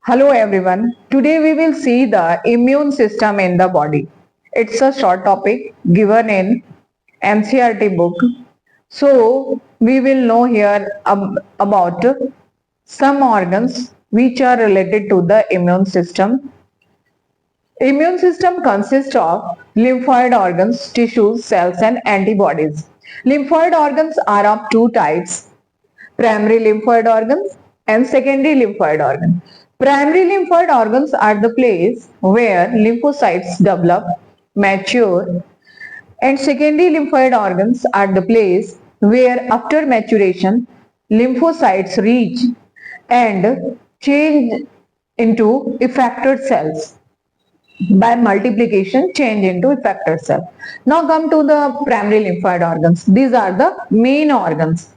Hello everyone. Today we will see the immune system in the body. It's a short topic given in NCERT book. So we will know here about some organs which are related to the immune system. Immune system consists of lymphoid organs, tissues, cells and antibodies. Lymphoid organs are of two types: primary lymphoid organs and secondary lymphoid organs. Primary lymphoid organs are the place where lymphocytes develop, mature, and secondary lymphoid organs are the place where after maturation lymphocytes reach and change into effector cells. By multiplication change into effector cell. Now come to the primary lymphoid organs. These are the main organs.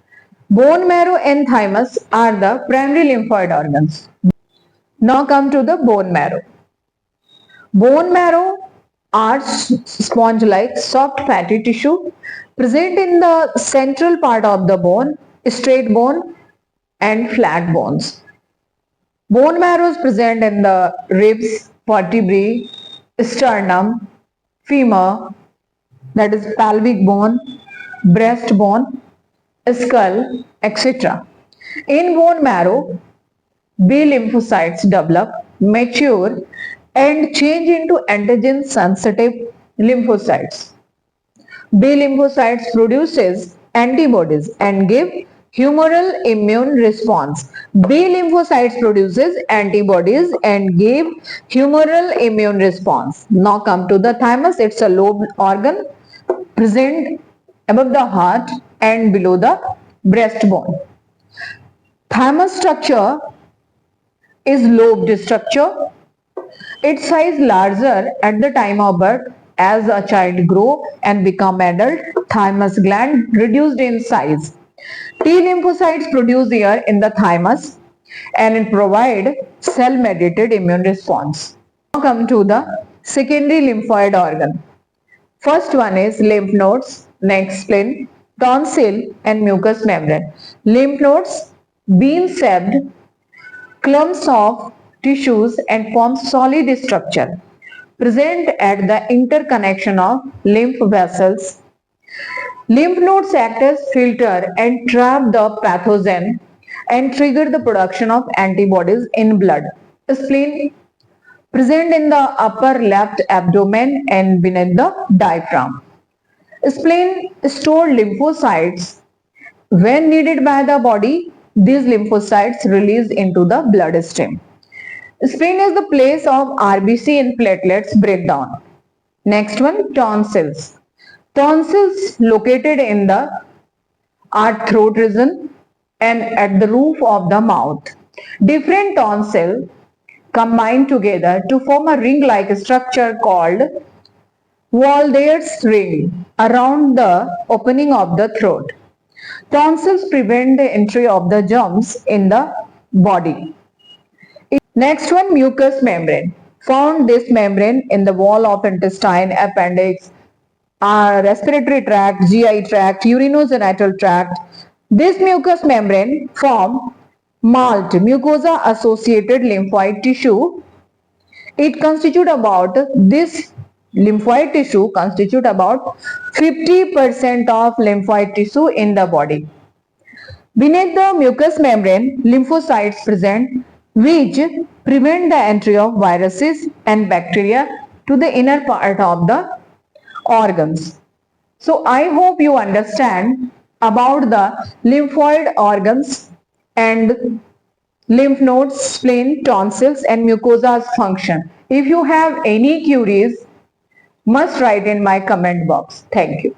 Bone marrow and thymus are the primary lymphoid organs. Now come to the bone marrow. Bone marrow are sponge-like soft fatty tissue present in the central part of the bone, straight bone and flat bones. Bone marrow is present in the ribs, vertebrae, sternum, femur, that is pelvic bone, breastbone, skull, etc. In bone marrow, B lymphocytes develop, mature and change into antigen sensitive lymphocytes. B lymphocytes produces antibodies and give humoral immune response. B lymphocytes produces antibodies and give humoral immune response. Now come to the thymus. It's a lobe organ present above the heart and below the breastbone. Thymus structure is lobed structure. Its size larger at the time of birth. As a child grow and become adult, thymus gland reduced in size. T lymphocytes produced here in the thymus and it provide cell-mediated immune response. Now come to the secondary lymphoid organ. First one is lymph nodes, next spleen, tonsil and mucous membrane. Lymph nodes, bean-shaped clumps of tissues and form solid structure present at the interconnection of lymph vessels. Lymph nodes act as filter and trap the pathogen and trigger the production of antibodies in blood. Spleen present in the upper left abdomen and beneath the diaphragm. Spleen store lymphocytes. When needed by the body, these lymphocytes release into the bloodstream. Spleen is the place of RBC and platelets breakdown. Next one, tonsils. Tonsils located in the throat region and at the roof of the mouth. Different tonsils combine together to form a ring-like structure called Waldear's ring around the opening of the throat. Tonsils prevent the entry of the germs in the body. Next one, mucous membrane. Found this membrane in the wall of intestine, appendix, respiratory tract, GI tract, urinogenital tract. This mucous membrane form MALT, mucosa associated lymphoid tissue. It constitute about this lymphoid tissue constitute about 50% of lymphoid tissue in the body. Beneath the mucous membrane, lymphocytes present which prevent the entry of viruses and bacteria to the inner part of the organs. So I hope you understand about the lymphoid organs and lymph nodes, spleen, tonsils and mucosa's function. If you have any queries, must write in my comment box. Thank you.